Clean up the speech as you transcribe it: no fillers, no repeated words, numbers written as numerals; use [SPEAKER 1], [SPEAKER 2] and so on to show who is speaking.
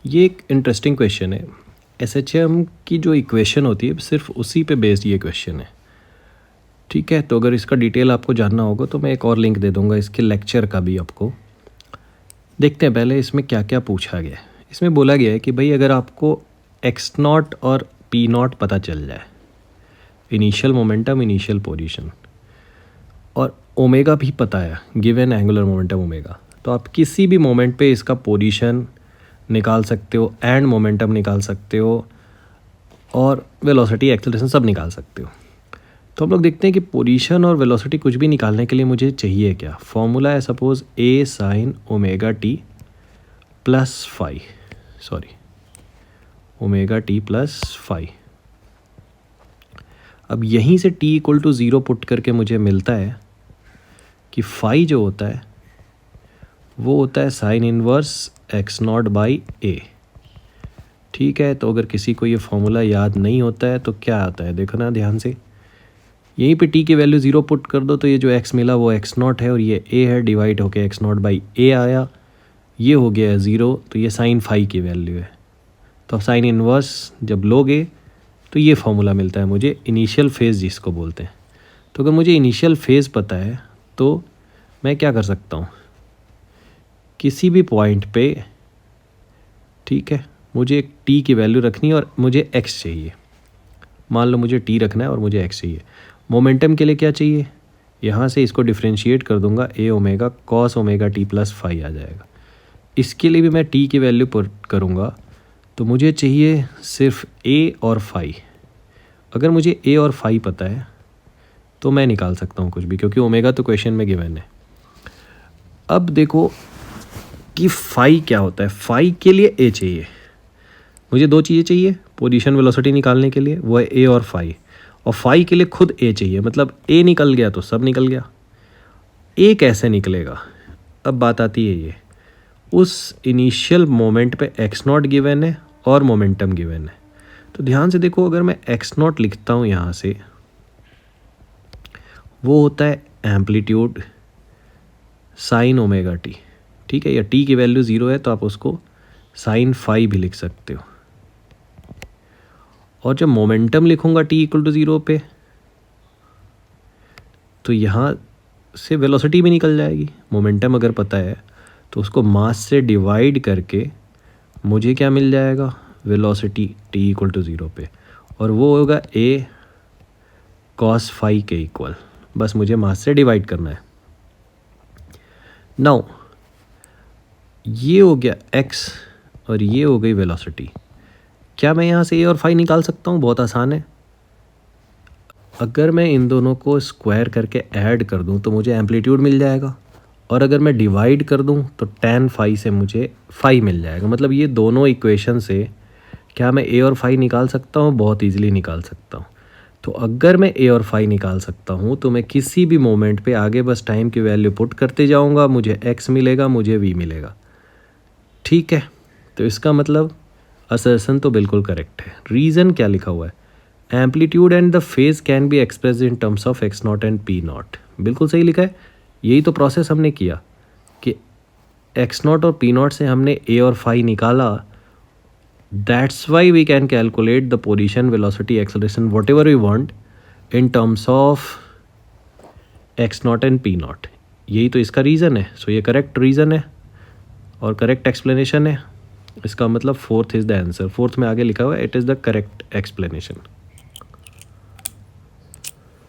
[SPEAKER 1] ये एक interesting question है। एसएचएम की जो इक्वेशन होती है सिर्फ उसी पे बेस्ड ये क्वेश्चन है। ठीक है, तो अगर इसका डिटेल आपको जानना होगा तो मैं एक और लिंक दे दूंगा इसके लेक्चर का भी आपको। देखते हैं पहले इसमें क्या क्या पूछा गया है। इसमें बोला गया है कि भाई अगर आपको एक्स नॉट और पी नॉट पता चल जाए, इनिशियल मोमेंटम, इनिशियल पोजीशन, और ओमेगा भी पता है, गिवन एंगुलर मोमेंटम ओमेगा, तो आप किसी भी मोमेंट पे इसका पोजीशन निकाल सकते हो एंड मोमेंटम निकाल सकते हो और वेलोसिटी, एक्सेलरेशन सब निकाल सकते हो। तो हम लोग देखते हैं कि पोजीशन और वेलोसिटी कुछ भी निकालने के लिए मुझे चाहिए क्या। फॉर्मूला है suppose a sine omega t plus phi, omega t plus phi. अब यहीं से टी इक्वल टू 0 पुट करके मुझे मिलता है कि फाई जो होता है वो होता है sine inverse x naught by a. ठीक है, तो अगर किसी को ये फॉर्मूला याद नहीं होता है तो क्या आता है, देखो ना ध्यान से, यहीं पे टी की वैल्यू 0 पुट कर दो तो ये जो x मिला वो एक्स नॉट है और ये a है, डिवाइड होके एक्स नॉट बाई ए आया, ये हो गया है 0, तो ये साइन फाई की वैल्यू है। तो अब साइन इनवर्स जब लोगे तो ये फॉर्मूला मिलता है मुझे, इनिशियल फेज़ जिसको बोलते हैं। तो अगर मुझे इनिशियल फेज़ पता है तो मैं क्या कर सकता हूँ, किसी भी पॉइंट पे, ठीक है, मुझे एक टी की वैल्यू रखनी है और मुझे एक्स चाहिए। मान लो मुझे टी रखना है और मुझे एक्स चाहिए। मोमेंटम के लिए क्या चाहिए, यहाँ से इसको डिफ्रेंशिएट कर दूंगा, a omega cos omega t plus phi आ जाएगा। इसके लिए भी मैं टी की वैल्यू पुट करूँगा तो मुझे चाहिए सिर्फ ए और फाई। अगर मुझे ए और फाई पता है तो मैं निकाल सकता हूँ कुछ भी, क्योंकि ओमेगा तो क्वेश्चन में गिवन है। अब देखो कि फाई क्या होता है। फाई के लिए ए चाहिए, मुझे दो चीज़ें चाहिए पोजीशन वेलोसिटी निकालने के लिए, वो है ए और फाई। और फाई के लिए खुद ए चाहिए, मतलब ए निकल गया तो सब निकल गया। ए कैसे निकलेगा, अब बात आती है ये, उस इनिशियल मोमेंट पे एक्स नॉट गिवन है और मोमेंटम गिवन है। तो ध्यान से देखो, अगर मैं एक्स नॉट लिखता हूँ यहाँ से, वो होता है एम्पलीट्यूड साइन ओमेगा टी। ठीक है, या टी की वैल्यू 0 है तो आप उसको साइन फाई भी लिख सकते हो। और जब मोमेंटम लिखूंगा टी इक्वल टू 0 पे तो यहाँ से वेलोसिटी भी निकल जाएगी। मोमेंटम अगर पता है तो उसको मास से डिवाइड करके मुझे क्या मिल जाएगा, वेलोसिटी टी इक्वल टू 0 पे, और वो होगा ए कॉस फाई के इक्वल। बस मुझे मास से डिवाइड करना है। नाउ ये हो गया एक्स और ये हो गई वेलोसिटी। क्या मैं यहाँ से ए और फाई निकाल सकता हूँ, बहुत आसान है। अगर मैं इन दोनों को स्क्वायर करके ऐड कर दूँ तो मुझे एम्पलीट्यूड मिल जाएगा, और अगर मैं डिवाइड कर दूँ तो tan फाई से मुझे फाई मिल जाएगा। मतलब ये दोनों इक्वेशन से क्या मैं ए और फाई निकाल सकता हूँ, बहुत ईजिली निकाल सकता हूँ। तो अगर मैं ए और फाई निकाल सकता हूँ तो मैं किसी भी मोमेंट पे आगे बस टाइम की वैल्यू पुट करते जाऊँगा, मुझे एक्स मिलेगा, मुझे वी मिलेगा। ठीक है, तो इसका मतलब असर्शन तो बिल्कुल करेक्ट है। रीज़न क्या लिखा हुआ है, amplitude and the phase can be express in terms of x not and p not. बिल्कुल सही लिखा है। यही तो प्रोसेस हमने किया कि एक्स नॉट और पी नॉट से हमने ए और फाई निकाला। That's why we can calculate the position, velocity, acceleration, whatever we want in terms of x not and p not. यही तो इसका रीज़न है। सो ये करेक्ट रीज़न है और करेक्ट एक्सप्लेनेशन है। इसका मतलब fourth is the answer. Fourth में आगे लिखा हुआ है it is the correct explanation.